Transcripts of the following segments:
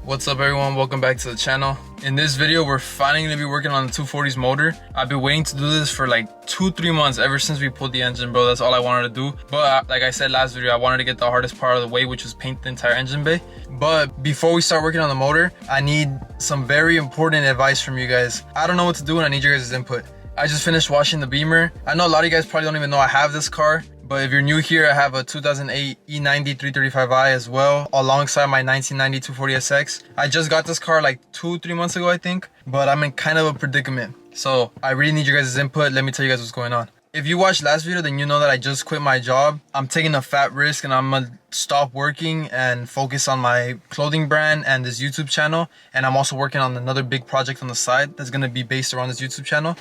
What's up everyone, welcome back to the channel. In this video we're finally going to be working on the 240's motor. I've been waiting to do this for like 2-3 months, ever since we pulled the engine, bro. That's all I wanted to do. But like I said last video, I wanted to get the hardest part of the way, which was paint the entire engine bay. But before we start working on the motor, I need some very important advice from you guys. I don't know what to do and I need your guys' input. I just finished washing the Beamer. I know a lot of you guys probably don't even know I have this car, but if you're new here, I have a 2008 E90 335i as well, alongside my 1990 240SX. I just got this car like 2-3 months ago, I think, but I'm in kind of a predicament. So I really need your guys' input. Let me tell you guys what's going on. If you watched last video, then you know that I just quit my job. I'm taking a fat risk and I'm gonna stop working and focus on my clothing brand and this YouTube channel. And I'm also working on another big project on the side that's gonna be based around this YouTube channel.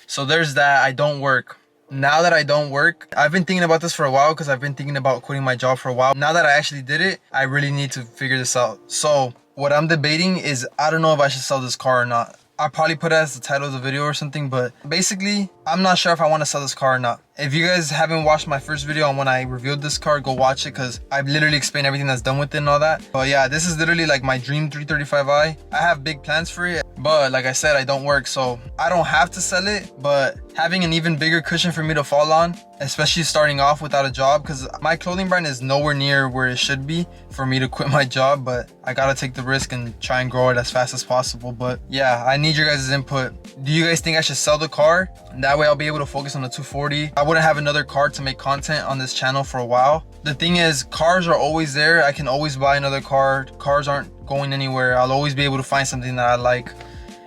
So there's that. I don't work. Now that I don't work, I've been thinking about this for a while because I've been thinking about quitting my job for a while. Now that I actually did it, I really need to figure this out. So what I'm debating is, I don't know if I should sell this car or not. I'll probably put it as the title of the video or something, but basically, I'm not sure if I want to sell this car or not. If you guys haven't watched my first video on when I reviewed this car, go watch it because I've literally explained everything that's done with it and all that. But yeah, this is literally like my dream 335i. I have big plans for it, but like I said, I don't work, so I don't have to sell it, but having an even bigger cushion for me to fall on, especially starting off without a job, because my clothing brand is nowhere near where it should be for me to quit my job, but I gotta take the risk and try and grow it as fast as possible. But yeah, I need your guys' input. Do you guys think I should sell the car? That way I'll be able to focus on the 240. I wouldn't have another car to make content on this channel for a while. The thing is, cars are always there. I can always buy another car. Cars aren't going anywhere. I'll always be able to find something that I like.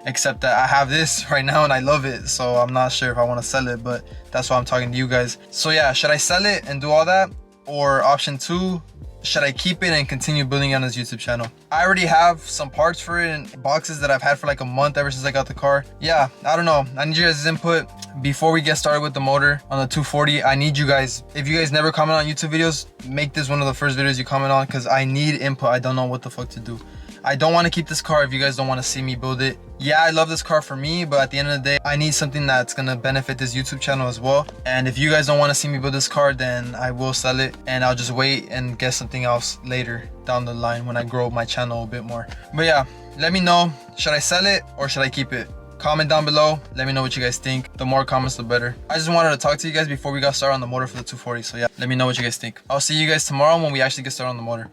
Except that I have this right now and I love it, so I'm not sure if I want to sell it, but that's why I'm talking to you guys. So yeah, should I sell it and do all that? Or option 2, should I keep it and continue building it on this YouTube channel? I already have some parts for it and boxes that I've had for like a month ever since I got the car. Yeah, I don't know. I need you guys' input. Before we get started with the motor on the 240, I need you guys, if you guys never comment on YouTube videos, make this one of the first videos you comment on because I need input. I don't know what the fuck to do. I don't want to keep this car if you guys don't want to see me build it. Yeah, I love this car for me, but at the end of the day, I need something that's going to benefit this YouTube channel as well. And if you guys don't want to see me build this car, then I will sell it and I'll just wait and get something else later down the line when I grow my channel a bit more. But yeah, let me know, should I sell it or should I keep it? Comment down below, let me know what you guys think. The more comments, the better. I just wanted to talk to you guys before we got started on the motor for the 240. So yeah, let me know what you guys think. I'll see you guys tomorrow when we actually get started on the motor.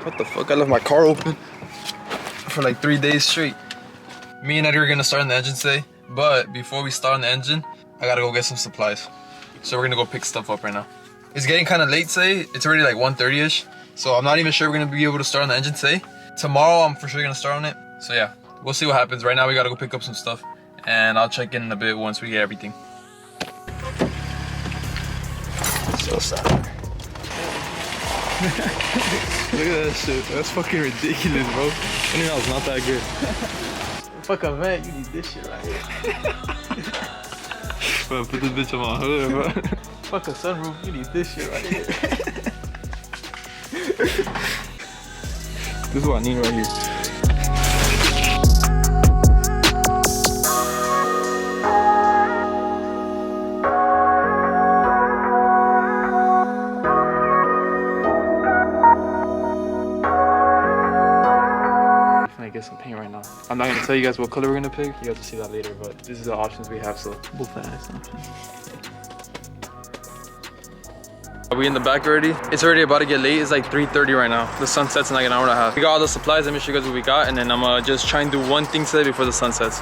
What the fuck? I left my car open for like 3 days straight. Me and Eddie are gonna start on the engine today, but before we start on the engine, I gotta go get some supplies. So we're gonna go pick stuff up right now. It's getting kind of late today. It's already like 1:30ish, so I'm not even sure we're gonna be able to start on the engine today. Tomorrow, I'm for sure gonna start on it. So yeah, we'll see what happens. Right now, we gotta go pick up some stuff, and I'll check in a bit once we get everything. So sad. Look at that shit. That's fucking ridiculous, bro. I knew that was not that good. Fuck a vent, you need this shit right here. Bro, put this bitch on my hood, bro. Fuck a sunroof, you need this shit right here. This is what I need right here. get some paint right now. I'm not gonna tell you guys what color we're gonna pick. You guys will see that later, but this is the options we have, so both ass options. Are we in the back already? It's already about to get late. It's like 3:30 right now. The sun sets in like an hour and a half. We got all the supplies. Let me show you guys what we got, and then I'm gonna just try and do one thing today before the sun sets.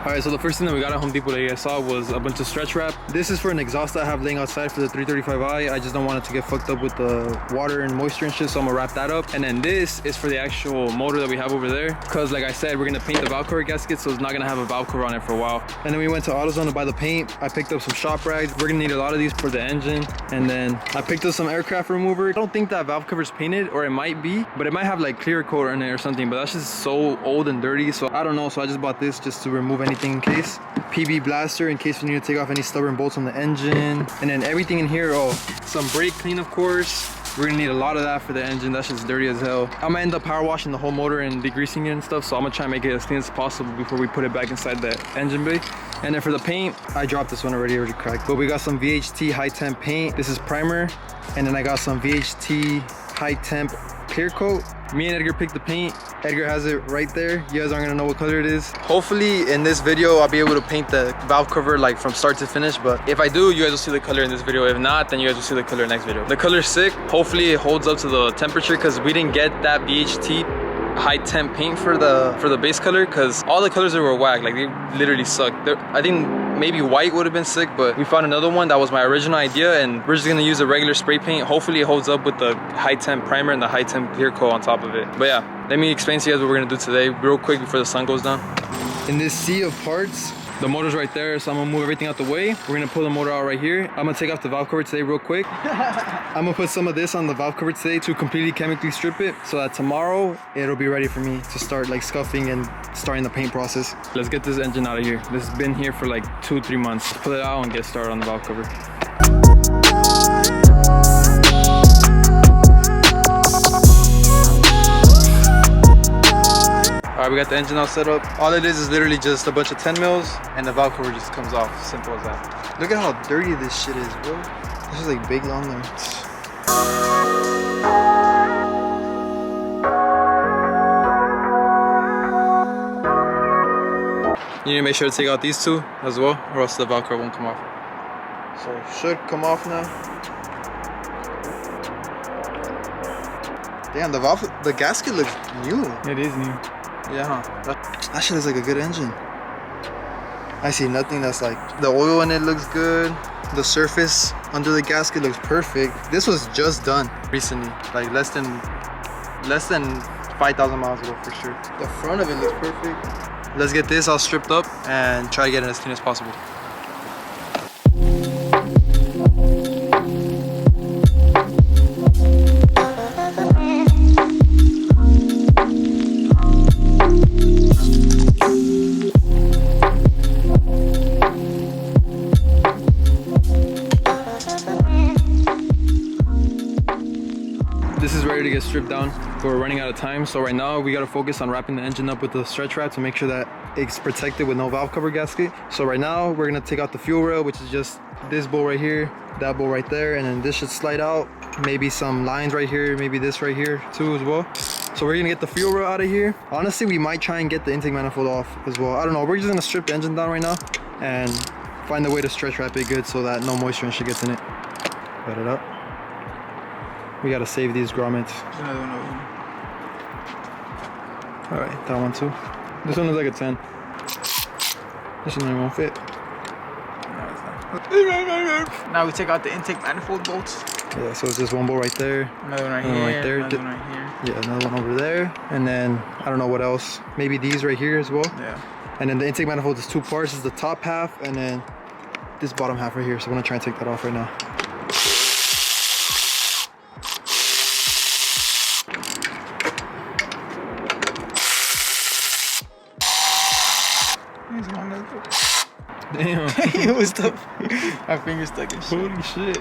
All right, so the first thing that we got at Home Depot that you guys saw was a bunch of stretch wrap. This is for an exhaust that I have laying outside for the 335i. I just don't want it to get fucked up with the water and moisture and shit, so I'm gonna wrap that up. And then this is for the actual motor that we have over there, because like I said, we're gonna paint the valve cover gasket, so it's not gonna have a valve cover on it for a while. And then we went to AutoZone to buy the paint. I picked up some shop rags. We're gonna need a lot of these for the engine. And then I picked up some aircraft remover. I don't think that valve cover is painted, or it might be, but it might have like clear coat in it or something, but that's just so old and dirty, so I don't know. So I just bought this just to remove anything in case. PB blaster in case we need to take off any stubborn bolts on the engine. And then everything in here, oh, some brake clean, of course. We're gonna need a lot of that for the engine. That's just dirty as hell. I'm gonna end up power washing the whole motor and degreasing it and stuff, so I'm gonna try and make it as clean as possible before we put it back inside the engine bay. And then for the paint, I dropped this one already cracked, but we got some VHT high temp paint. This is primer, and then I got some VHT high temp clear coat. Me and Edgar picked the paint. Edgar has it right there. You guys aren't gonna know what color it is. Hopefully in this video I'll be able to paint the valve cover like from start to finish, but if I do, you guys will see the color in this video. If not, then you guys will see the color next video. The color's sick. Hopefully it holds up to the temperature, because we didn't get that VHT high temp paint for the base color, because all the colors that were whack, like they literally sucked. I think maybe white would have been sick, but we found another one that was my original idea, and we're just gonna use a regular spray paint. Hopefully it holds up with the high temp primer and the high temp clear coat on top of it. But yeah, let me explain to you guys what we're gonna do today real quick before the sun goes down. In this sea of parts, the motor's right there, so I'm gonna move everything out the way. We're gonna pull the motor out right here. I'm gonna take off the valve cover today real quick. I'm gonna put some of this on the valve cover today to completely chemically strip it, so that tomorrow it'll be ready for me to start like scuffing and starting the paint process. Let's get this engine out of here. This has been here for like 2-3 months. Pull it out and get started on the valve cover. Alright, we got the engine all set up. All it is literally just a bunch of 10 mils and the valve cover just comes off. Simple as that. Look at how dirty this shit is, bro. This is like big on there. You need to make sure to take out these two as well, or else the valve cover won't come off. So it should come off now. Damn, the gasket looks new. It is new. Yeah, that shit is like a good engine. I see nothing that's like, the oil in it looks good. The surface under the gasket looks perfect. This was just done recently, like less than 5,000 miles ago for sure. The front of it looks perfect. Let's get this all stripped up and try to get it as clean as possible. This is ready to get stripped down, but we're running out of time. So right now we gotta focus on wrapping the engine up with the stretch wrap to make sure that it's protected with no valve cover gasket. So right now we're gonna take out the fuel rail, which is just this bolt right here, that bolt right there, and then this should slide out. Maybe some lines right here, maybe this right here too as well. So we're gonna get the fuel rail out of here. Honestly, we might try and get the intake manifold off as well. I don't know, we're just gonna strip the engine down right now and find a way to stretch wrap it good so that no moisture and shit gets in it. Let it up. We gotta save these grommets. Another one over. Alright, that one too. This one is like a 10. This one won't fit. Now we take out the intake manifold bolts. Yeah, so it's just one bolt right there. Another one right Another one here. right there. Another one right here. Yeah, another one over there. And then, I don't know what else. Maybe these right here as well. Yeah. And then the intake manifold is two parts. It's the top half and then this bottom half right here. So I'm gonna try and take that off right now. Damn. It was tough. My finger stuck in shit. Holy shit.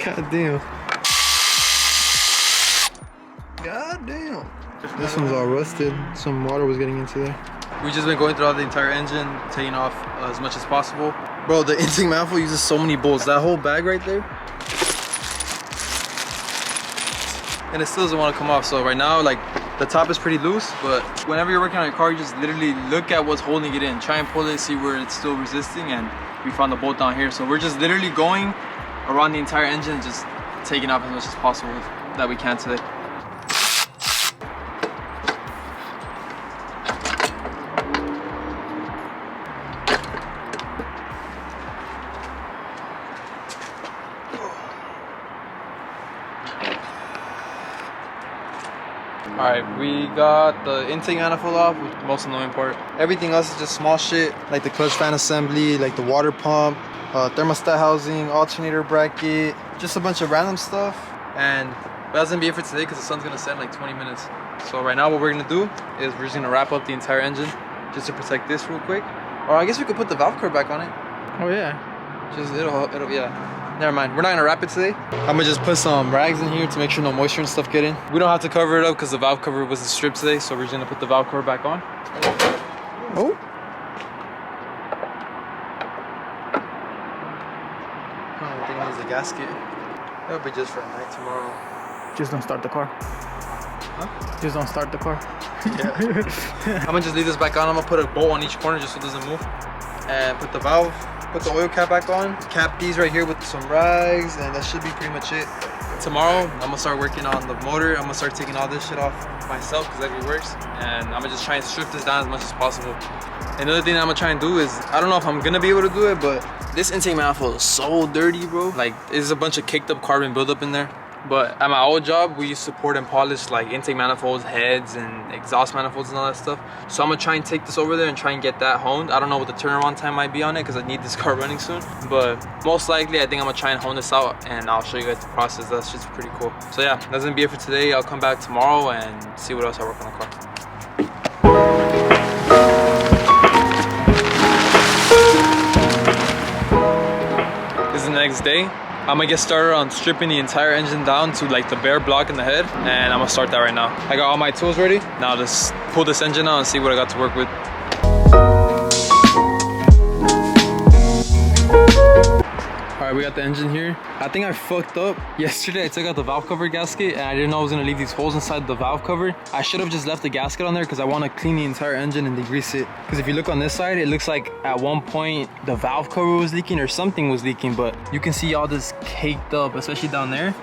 God damn. God damn. This one's all rusted. Some water was getting into there. We've just been going throughout the entire engine, taking off as much as possible. Bro, the intake manifold uses so many bolts. That whole bag right there. and it still doesn't want to come off. So right now, like, the top is pretty loose, but whenever you're working on your car, you just literally look at what's holding it in, try and pull it, see where it's still resisting, and we found the bolt down here. So we're just literally going around the entire engine, just taking off as much as possible that we can today. Alright, we got the intake manifold off, which is the most annoying part. Everything else is just small shit, like the clutch fan assembly, like the water pump, thermostat housing, alternator bracket, just a bunch of random stuff. And that's gonna be it for today because the sun's gonna set in like 20 minutes. So right now what we're gonna do is we're just gonna wrap up the entire engine just to protect this real quick. Or I guess we could put the valve cover back on it. Oh yeah. Just it'll yeah. Never mind, we're not gonna wrap it today. I'm gonna just put some rags in here to make sure no moisture and stuff get in. We don't have to cover it up because the valve cover wasn't stripped today, so we're just gonna put the valve cover back on. Oh. I think it needs a gasket. That'll be just for a night tomorrow. Just don't start the car. Huh? Just don't start the car. Yeah. I'm gonna just leave this back on. I'm gonna put a bolt on each corner just so it doesn't move. And put the valve, put the oil cap back on. Cap these right here with some rags, and that should be pretty much it. Tomorrow, I'm gonna start working on the motor. I'm gonna start taking all this shit off myself because that works. And I'm gonna just try and strip this down as much as possible. Another thing that I'm gonna try and do is, I don't know if I'm gonna be able to do it, but this intake manifold is so dirty, bro. Like, there's a bunch of caked up carbon buildup in there. But at my old job, we used to pour and polish like intake manifolds, heads, and exhaust manifolds and all that stuff. So I'm gonna try and take this over there and try and get that honed. I don't know what the turnaround time might be on it because I need this car running soon. But most likely, I think I'm gonna try and hone this out and I'll show you guys the process. That's just pretty cool. So yeah, that's gonna be it for today. I'll come back tomorrow and see what else I work on the car. This is the next day. I'm gonna get started on stripping the entire engine down to like the bare block in the head, and I'm gonna start that right now. I got all my tools ready. Now just pull this engine out and see what I got to work with. Alright, we got the engine here. I think I fucked up. Yesterday I took out the valve cover gasket and I didn't know I was gonna leave these holes inside the valve cover. I should have just left the gasket on there because I want to clean the entire engine and degrease it. Because if you look on this side, it looks like at one point the valve cover was leaking or something was leaking, but you can see all this caked up, especially down there.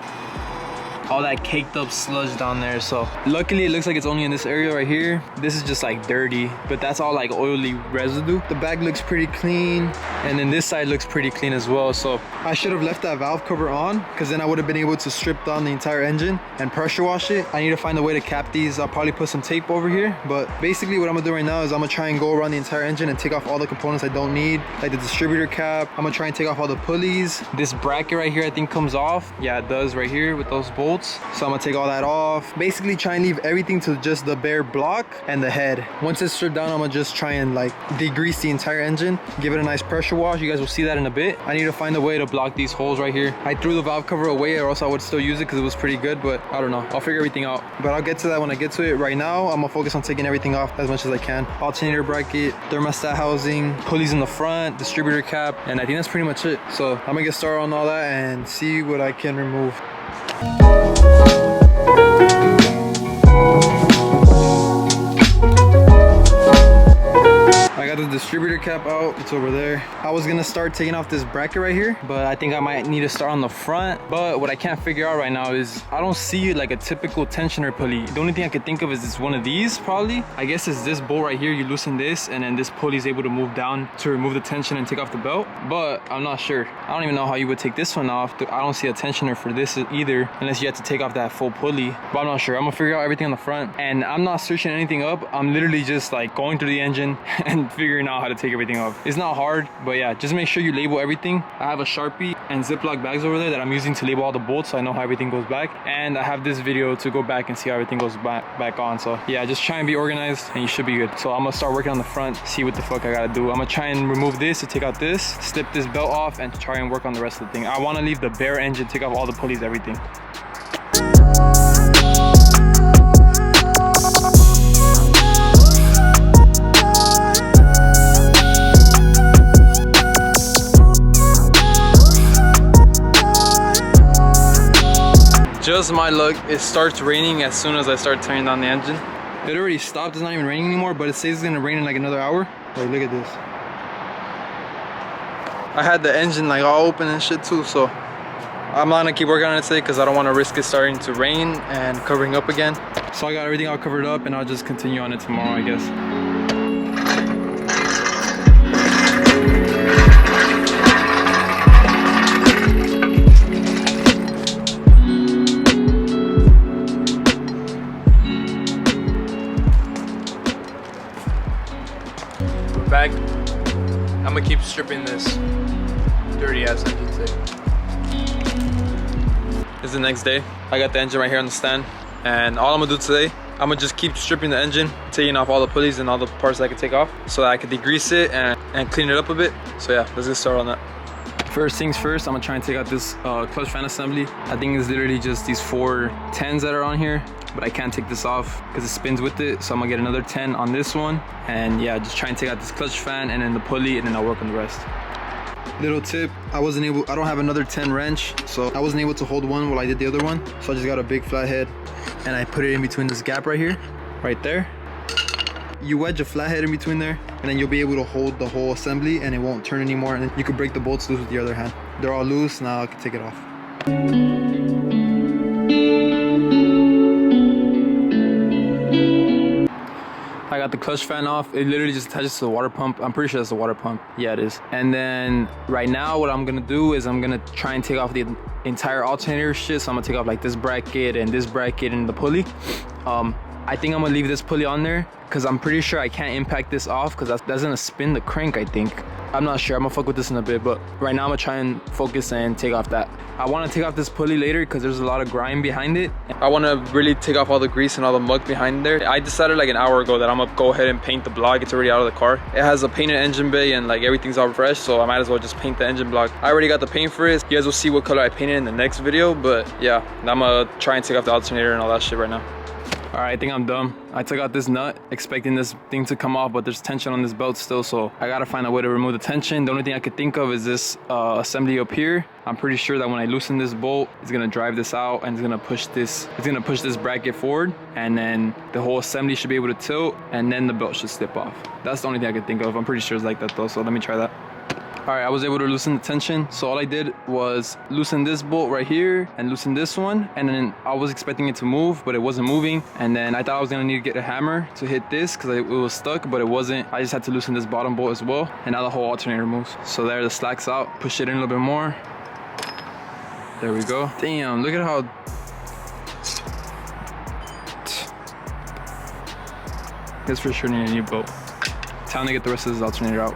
All that caked up sludge down there. So luckily it looks like it's only in this area right here. This is just like dirty, but that's all like oily residue. The back looks pretty clean, and then this side looks pretty clean as well. So I should have left that valve cover on because then I would have been able to strip down the entire engine and pressure wash it. I need to find a way to cap these. I'll probably put some tape over here, but basically what I'm gonna do right now is I'm gonna try and go around the entire engine and take off all the components I don't need, like the distributor cap. I'm gonna try and take off all the pulleys. This bracket right here I think comes off. Yeah, it does right here with those bolts. So I'm gonna take all that off. Basically try and leave everything to just the bare block and the head. Once it's stripped down, I'm gonna just try and like degrease the entire engine, give it a nice pressure wash. You guys will see that in a bit. I need to find a way to block these holes right here. I threw the valve cover away or else I would still use it because it was pretty good, but I don't know. I'll figure everything out. But I'll get to that when I get to it. Right now, I'm gonna focus on taking everything off as much as I can. Alternator bracket, thermostat housing, pulleys in the front, distributor cap, and I think that's pretty much it. So I'm gonna get started on all that and see what I can remove. I got the distributor cap out, it's over there. I was gonna start taking off this bracket right here, but I think I might need to start on the front. But what I can't figure out right now is I don't see like a typical tensioner pulley. The only thing I could think of is this one of these probably. I guess it's this bolt right here. You loosen this and then this pulley is able to move down to remove the tension and take off the belt, but I'm not sure. I don't even know how you would take this one off. I don't see a tensioner for this either unless you have to take off that full pulley, but I'm not sure. I'm gonna figure out everything on the front, and I'm not searching anything up. I'm literally just like going through the engine and figuring out how to take everything off. It's not hard, but yeah, just make sure you label everything. I have a Sharpie and Ziploc bags over there that I'm using to label all the bolts so I know how everything goes back, and I have this video to go back and see how everything goes back on. So yeah, just try and be organized and you should be good. So I'm gonna start working on the front, see what the fuck I gotta do. I'm gonna try and remove this to take out this, slip this belt off, and try and work on the rest of the thing. I want to leave the bare engine, take off all the pulleys, everything. just my luck, it starts raining as soon as I start turning on the engine. It already stopped, it's not even raining anymore, but it says it's gonna rain in like another hour. Like, look at this. I had the engine like all open and shit too, so I'm not gonna keep working on it today because I don't want to risk it starting to rain and covering up again. So I got everything all covered up and I'll just continue on it tomorrow, I guess. We're back. I'm gonna keep stripping this dirty ass engine today. It's the next day. I got the engine right here on the stand, and all I'm gonna do today, I'm gonna just keep stripping the engine, taking off all the pulleys and all the parts that I can take off so that I can degrease it and clean it up a bit. So yeah, let's get started on that. First things first, I'm gonna try and take out this clutch fan assembly. I think it's literally just these 4 10s that are on here, but I can't take this off because it spins with it. So I'm gonna get another 10 on this one, and yeah, just try and take out this clutch fan and then the pulley, and then I'll work on the rest. Little tip, I don't have another 10 wrench, so I wasn't able to hold one while I did the other one. So I just got a big flathead and I put it in between this gap right here, right there. You wedge a flathead in between there, and then you'll be able to hold the whole assembly and it won't turn anymore, and then you can break the bolts loose with the other hand. They're all loose, now I can take it off. I got the clutch fan off. It literally just attaches to the water pump. I'm pretty sure that's the water pump. Yeah, it is. And then right now what I'm gonna do is I'm gonna try and take off the entire alternator shit. So I'm gonna take off like this bracket and the pulley. I think I'm gonna leave this pulley on there because I'm pretty sure I can't impact this off because that's gonna spin the crank, I think. I'm not sure, I'm gonna fuck with this in a bit, but right now I'm gonna try and focus and take off that. I wanna take off this pulley later because there's a lot of grime behind it. I wanna really take off all the grease and all the muck behind there. I decided like an hour ago that I'm gonna go ahead and paint the block. It's already out of the car. It has a painted engine bay and like everything's all fresh, so I might as well just paint the engine block. I already got the paint for it. You guys will see what color I painted in the next video, but yeah, I'm gonna try and take off the alternator and all that shit right now. All right, I think I'm done. I took out this nut expecting this thing to come off, but there's tension on this belt still, so I gotta find a way to remove the tension. The only thing I could think of is this assembly up here. I'm pretty sure that when I loosen this bolt, it's gonna drive this out and it's gonna push this bracket forward, and then the whole assembly should be able to tilt, and then the belt should slip off. That's the only thing I could think of. I'm pretty sure it's like that though, so let me try that. All right, I was able to loosen the tension. So all I did was loosen this bolt right here and loosen this one. And then I was expecting it to move, but it wasn't moving. And then I thought I was gonna need to get a hammer to hit this because it was stuck, but it wasn't. I just had to loosen this bottom bolt as well. And now the whole alternator moves. So there, the slack's out. Push it in a little bit more. There we go. Damn, look at how... This for sure need a new bolt. Time to get the rest of this alternator out.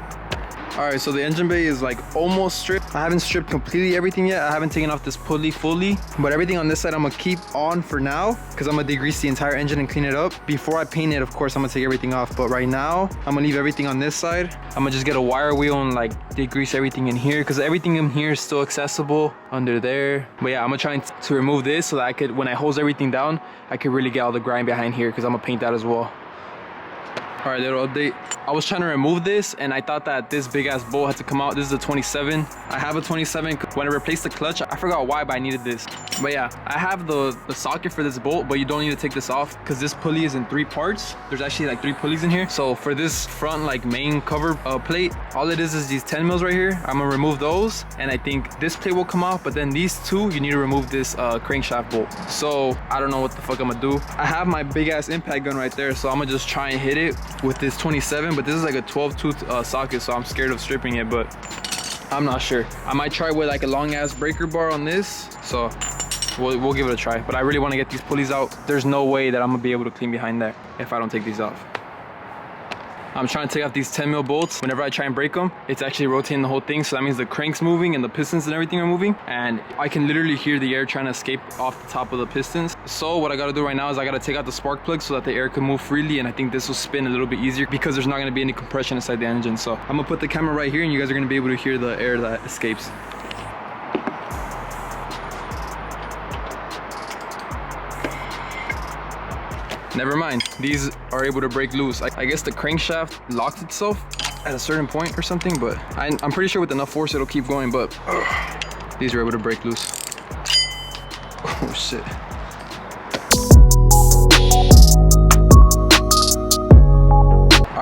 All right, so the engine bay is like almost stripped. I haven't stripped completely everything yet. I haven't taken off this pulley fully, but everything on this side I'm gonna keep on for now because I'm gonna degrease the entire engine and clean it up. Before I paint it, of course, I'm gonna take everything off, but right now I'm gonna leave everything on this side. I'm gonna just get a wire wheel and like degrease everything in here because everything in here is still accessible under there. But yeah, I'm gonna try to remove this so that I could, when I hose everything down, I could really get all the grime behind here because I'm gonna paint that as well. All right, little update. I was trying to remove this and I thought that this big ass bolt had to come out. This is a 27. I have a 27. When I replaced the clutch, I forgot why, but I needed this. But yeah, I have the socket for this bolt, but you don't need to take this off because this pulley is in 3 parts. There's actually like 3 pulleys in here. So for this front like main cover plate, all it is these 10 mils right here. I'm gonna remove those, and I think this plate will come off, but then these 2, you need to remove this crankshaft bolt. So I don't know what the fuck I'm gonna do. I have my big ass impact gun right there, so I'm gonna just try and hit it with this 27, but this is like a 12 tooth socket, so I'm scared of stripping it, but I'm not sure. I might try with like a long ass breaker bar on this, so we'll give it a try. But I really want to get these pulleys out. There's no way that I'm gonna be able to clean behind that if I don't take these off. I'm trying to take off these 10 mil bolts. Whenever I try and break them, it's actually rotating the whole thing. So that means the crank's moving and the pistons and everything are moving. And I can literally hear the air trying to escape off the top of the pistons. So what I gotta do right now is I gotta take out the spark plug so that the air can move freely. And I think this will spin a little bit easier because there's not gonna be any compression inside the engine. So I'm gonna put the camera right here and you guys are gonna be able to hear the air that escapes. Never mind, these are able to break loose. I guess the crankshaft locked itself at a certain point or something, but I'm pretty sure with enough force it'll keep going, but these are able to break loose. Oh shit.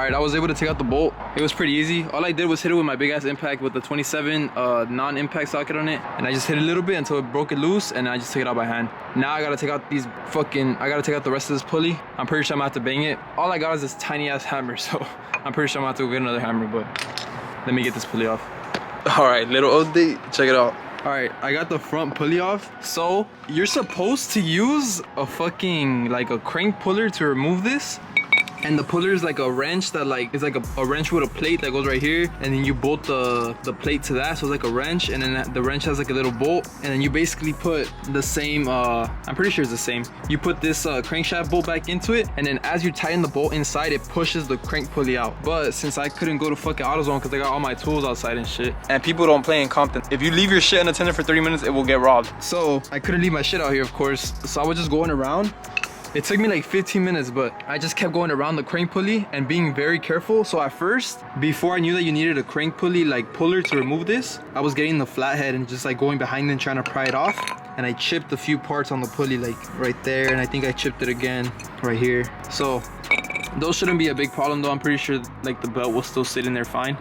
right, I was able to take out the bolt. It was pretty easy. All I did was hit it with my big ass impact with the 27 non-impact socket on it, and I just hit it a little bit until it broke it loose, and I just took it out by hand. Now I gotta take out the rest of this pulley. I'm pretty sure I'm gonna have to bang it. All I got is this tiny ass hammer, so I'm pretty sure I'm gonna have to go get another hammer, but let me get this pulley off. All right, little update, check it out. All right, I got the front pulley off. So you're supposed to use a fucking like a crank puller to remove this. And the puller is like a wrench that like is like a wrench with a plate that goes right here, and then you bolt the plate to that, so it's like a wrench, and then the wrench has like a little bolt, and then you basically put the same I'm pretty sure it's the same. You put this crankshaft bolt back into it, and then as you tighten the bolt inside, it pushes the crank pulley out. But since I couldn't go to fucking AutoZone because I got all my tools outside and shit, and people don't play in Compton, if you leave your shit unattended for 30 minutes, it will get robbed. So I couldn't leave my shit out here, of course, so I was just going around. It took me like 15 minutes, but I just kept going around the crank pulley and being very careful. So at first, before I knew that you needed a crank pulley like puller to remove this, I was getting the flathead and just like going behind and trying to pry it off. And I chipped a few parts on the pulley like right there, and I think I chipped it again right here. So those shouldn't be a big problem though. I'm pretty sure like the belt will still sit in there fine.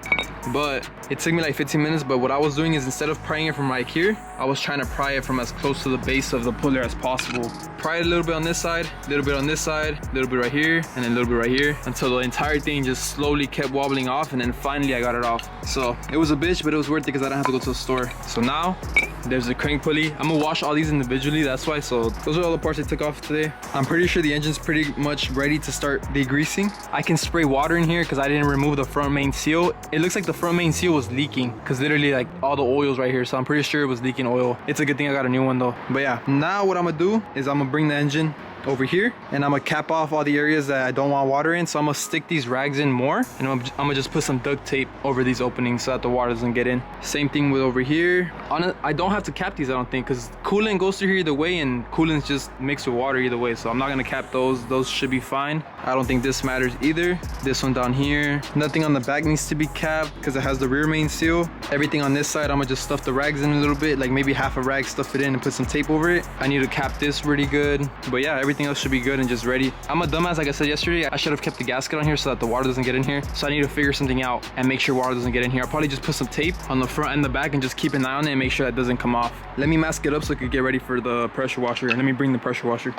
But it took me like 15 minutes, but what I was doing is instead of prying it from right here, I was trying to pry it from as close to the base of the puller as possible. Pry it a little bit on this side, a little bit on this side, a little bit right here, and then a little bit right here, until the entire thing just slowly kept wobbling off, and then finally I got it off. So it was a bitch, but it was worth it because I didn't have to go to the store. So now there's the crank pulley. I'm gonna wash all these individually, that's why. So those are all the parts I took off today. I'm pretty sure the engine's pretty much ready to start degreasing. I can spray water in here because I didn't remove the front main seal. It looks like the front main seal was leaking because literally like all the oil's right here, so I'm pretty sure it was leaking oil. It's a good thing I got a new one though. But yeah, now what I'm gonna do is I'm gonna bring the engine over here, and I'm gonna cap off all the areas that I don't want water in. So I'm gonna stick these rags in more, and I'm gonna just put some duct tape over these openings so that the water doesn't get in. Same thing with over here. I don't have to cap these, I don't think, because coolant goes through here either way, and coolant's just mixed with water either way, so I'm not gonna cap those should be fine. I don't think this matters either. This one down here, nothing on the back needs to be capped because it has the rear main seal. Everything on this side, I'm gonna just stuff the rags in a little bit, like maybe half a rag, stuff it in and put some tape over it. I need to cap this really good, but yeah, everything else should be good and just ready. I'm a dumbass, like I said yesterday. I should have kept the gasket on here so that the water doesn't get in here. So I need to figure something out and make sure water doesn't get in here. I'll probably just put some tape on the front and the back and just keep an eye on it and make sure that doesn't come off. Let me mask it up so I could get ready for the pressure washer. And let me bring the pressure washer.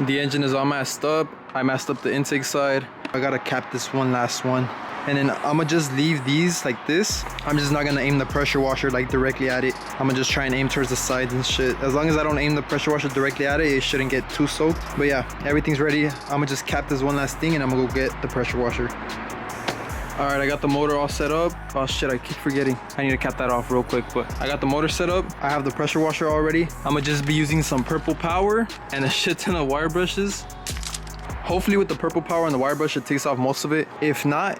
The engine is all messed up. I messed up the intake side. I gotta cap this one last one. And then I'm gonna just leave these like this. I'm just not gonna aim the pressure washer like directly at it. I'm gonna just try and aim towards the sides and shit. As long as I don't aim the pressure washer directly at it, it shouldn't get too soaked. But yeah, everything's ready. I'm gonna just cap this one last thing, and I'm gonna go get the pressure washer. All right, I got the motor all set up. Oh shit, I keep forgetting. I need to cap that off real quick, but I got the motor set up. I have the pressure washer already. I'm gonna just be using some purple power and a shit ton of wire brushes. Hopefully with the purple power and the wire brush, it takes off most of it. If not,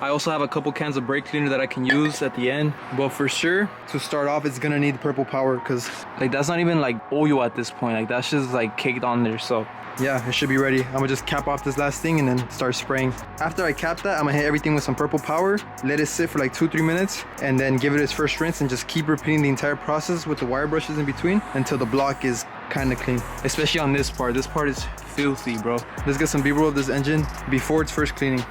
I also have a couple cans of brake cleaner that I can use at the end. But for sure, to start off, it's gonna need purple power because like that's not even like oil at this point. Like that's just like caked on there, so. Yeah, it should be ready. I'm gonna just cap off this last thing and then start spraying. After I cap that, I'm gonna hit everything with some purple power, let it sit for like 2-3 minutes, and then give it its first rinse and just keep repeating the entire process with the wire brushes in between until the block is kind of clean. Especially on this part. This part is filthy, bro. Let's get some B-roll of this engine before its first cleaning.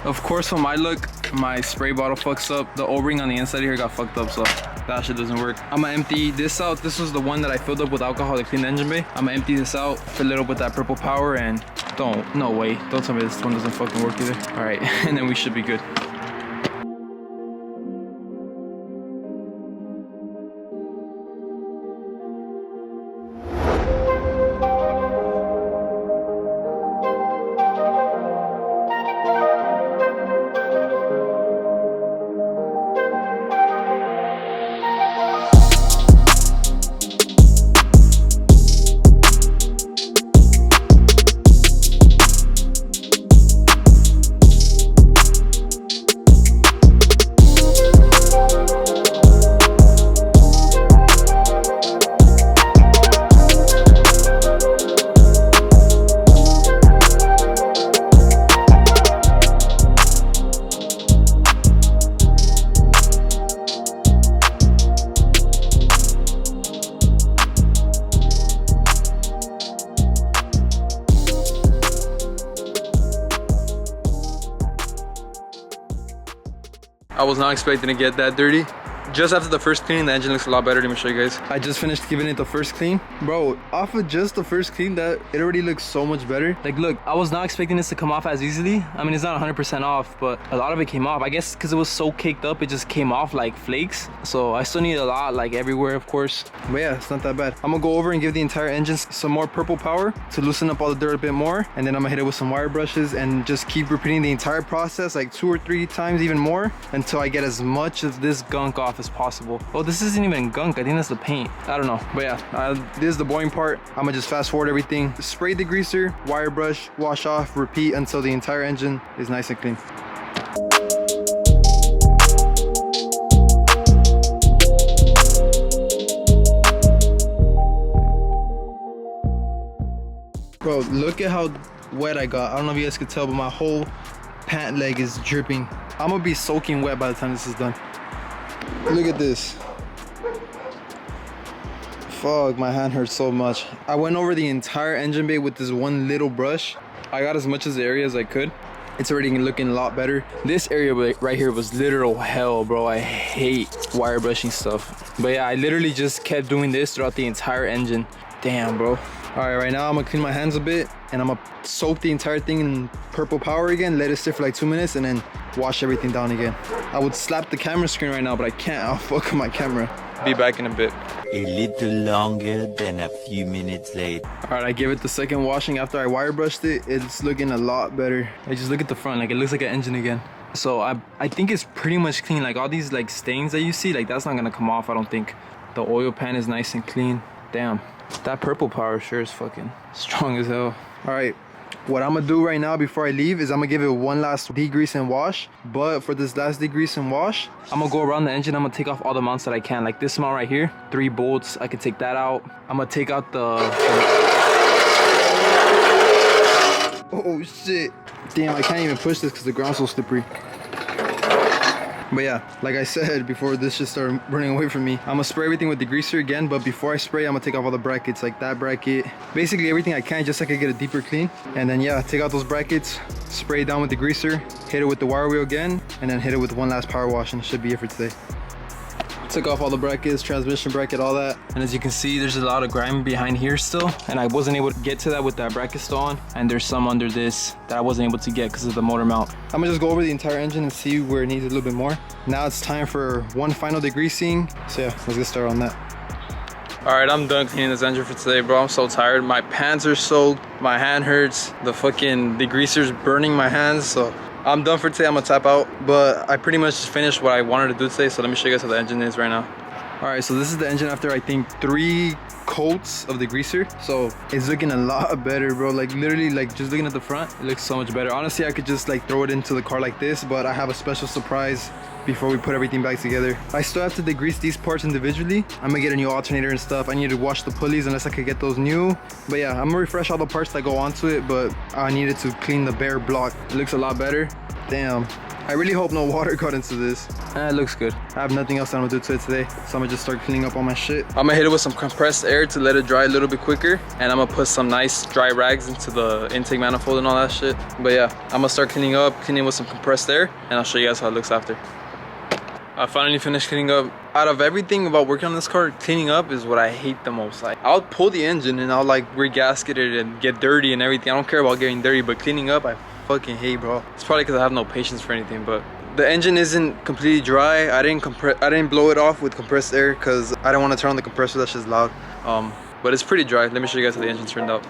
Of course, when I look, my spray bottle fucks up. The O-ring on the inside here got fucked up, so that shit doesn't work. I'm gonna empty this out. This was the one that I filled up with alcohol to clean the engine bay. I'm gonna empty this out, fill it up with that purple power, and no way. Don't tell me this one doesn't fucking work either. All right, and then we should be good. I was not expecting to get that dirty. Just after the first cleaning, the engine looks a lot better. Let me show you guys. I just finished giving it the first clean. Bro, off of just the first clean, that it already looks so much better. Like, look, I was not expecting this to come off as easily. I mean, it's not 100% off, but a lot of it came off. I guess because it was so caked up, it just came off like flakes. So I still need a lot, like everywhere, of course. But yeah, it's not that bad. I'm gonna go over and give the entire engine some more purple power to loosen up all the dirt a bit more. And then I'm gonna hit it with some wire brushes and just keep repeating the entire process like 2 or 3 times, even more, until I get as much of this gunk off as possible. Oh, this isn't even gunk. I think that's the paint. I don't know. But yeah, this is the boring part. I'm gonna just fast forward everything. Spray degreaser, wire brush, wash off, repeat until the entire engine is nice and clean. Bro, look at how wet I got. I don't know if you guys could tell, but my whole pant leg is dripping. I'm gonna be soaking wet by the time this is done. Look at this. Fuck, my hand hurts so much. I went over the entire engine bay with this one little brush. I got as much of the area as I could. It's already looking a lot better. This area right here was literal hell, bro. I hate wire brushing stuff. But yeah, I literally just kept doing this throughout the entire engine. Damn, bro. All right, right now I'm gonna clean my hands a bit and I'm gonna soak the entire thing in purple power again, let it sit for like 2 minutes and then wash everything down again. I would slap the camera screen right now, but I can't. I'll fuck up my camera. Be back in a bit. A little longer than a few minutes later. All right, I gave it the second washing after I wire brushed it. It's looking a lot better. I just look at the front, like it looks like an engine again. So I think it's pretty much clean. Like all these like stains that you see, like that's not gonna come off, I don't think. The oil pan is nice and clean. Damn, that purple power sure is fucking strong as hell. All right, what I'm gonna do right now before I leave is I'm gonna give it one last degrease and wash. But for this last degrease and wash, I'm gonna go around the engine. I'm gonna take off all the mounts that I can. Like this mount right here, 3 bolts, I can take that out. I'm gonna take out the oh shit, damn, I can't even push this because the ground's so slippery. But yeah, like I said before this just started running away from me, I'm gonna spray everything with degreaser again, but before I spray, I'm gonna take off all the brackets, like that bracket, basically everything I can, just so I can get a deeper clean. And then yeah, take out those brackets, spray it down with degreaser, hit it with the wire wheel again, and then hit it with one last power wash, and it should be it for today. Took off all the brackets, transmission bracket, all that. And as you can see, there's a lot of grime behind here still, and I wasn't able to get to that with that bracket still on. And there's some under this that I wasn't able to get because of the motor mount. I'm gonna just go over the entire engine and see where it needs a little bit more. Now it's time for one final degreasing. So yeah, let's get started on that. All right, I'm done cleaning this engine for today, bro. I'm so tired. My pants are soaked, my hand hurts, the fucking degreaser's burning my hands, so I'm done for today. I'm gonna tap out, but I pretty much finished what I wanted to do today, so let me show you guys how the engine is right now. All right, so this is the engine after I think 3 coats of degreaser. So it's looking a lot better, bro. Like literally, like just looking at the front, it looks so much better. Honestly, I could just like throw it into the car like this, but I have a special surprise before we put everything back together. I still have to degrease these parts individually. I'm gonna get a new alternator and stuff. I need to wash the pulleys unless I could get those new. But yeah, I'm gonna refresh all the parts that go onto it, but I needed to clean the bare block. It looks a lot better. Damn. I really hope no water got into this. It looks good. I have nothing else I'm gonna do to it today, so I'm gonna just start cleaning up all my shit. I'm gonna hit it with some compressed air to let it dry a little bit quicker, and I'm gonna put some nice dry rags into the intake manifold and all that shit. But yeah, I'm gonna start cleaning with some compressed air, and I'll show you guys how it looks after. I finally finished cleaning up. Out of everything about working on this car, cleaning up is what I hate the most. Like, I'll pull the engine and I'll like re-gasket it and get dirty and everything. I don't care about getting dirty, but cleaning up, I fucking hate, bro. It's probably because I have no patience for anything, but the engine isn't completely dry. I didn't blow it off with compressed air because I don't want to turn on the compressor. That's just loud. But it's pretty dry. Let me show you guys how the engine turned out.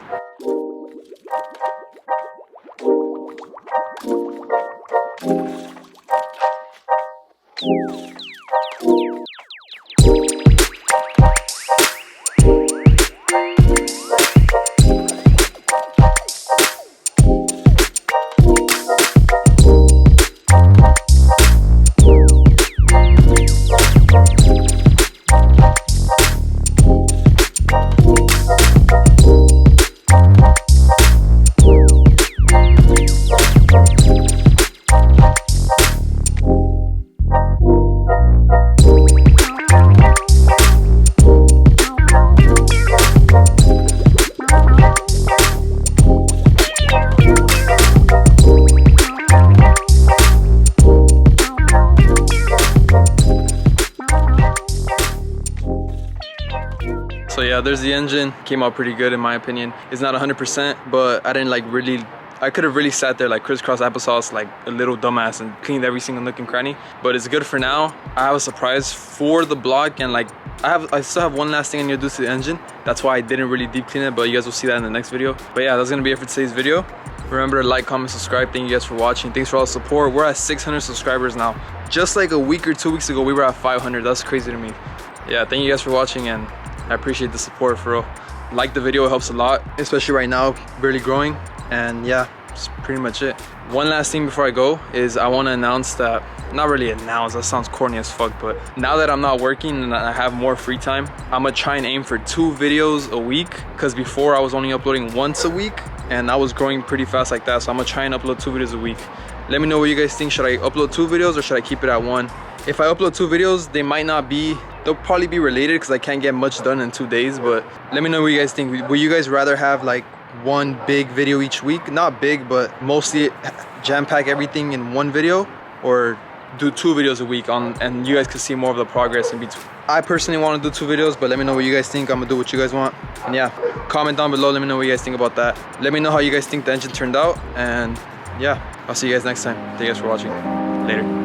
there's the engine. Came out pretty good in my opinion. It's not 100%, but I didn't like really, I could have really sat there like crisscross applesauce like a little dumbass and cleaned every single nook and cranny, but it's good for now. I have a surprise for the block, and like I still have one last thing I need to do to the engine. That's why I didn't really deep clean it, but you guys will see that in the next video. But yeah, that's gonna be it for today's video. Remember to like, comment, subscribe. Thank you guys for watching. Thanks for all the support. We're at 600 subscribers now. Just like a week or 2 weeks ago, we were at 500. That's crazy to me. Yeah, thank you guys for watching, and I appreciate the support for real. Like the video, it helps a lot, especially right now, barely growing. And yeah, that's pretty much it. One last thing before I go is I want to announce that, not really announce, that sounds corny as fuck, but now that I'm not working and I have more free time, I'm gonna try and aim for 2 videos a week, because before I was only uploading once a week and I was growing pretty fast like that. So I'm gonna try and upload 2 videos a week. Let me know what you guys think. Should I upload 2 videos or should I keep it at 1? If I upload 2 videos, they might not be, they'll probably be related because I can't get much done in 2 days, but let me know what you guys think. Would you guys rather have like 1 big video each week? Not big, but mostly jam-pack everything in 1 video, or do 2 videos a week and you guys can see more of the progress in between. I personally want to do 2 videos, but let me know what you guys think. I'm gonna do what you guys want. And yeah, comment down below, let me know what you guys think about that. Let me know how you guys think the engine turned out, and yeah, I'll see you guys next time. Thank you guys for watching. Later.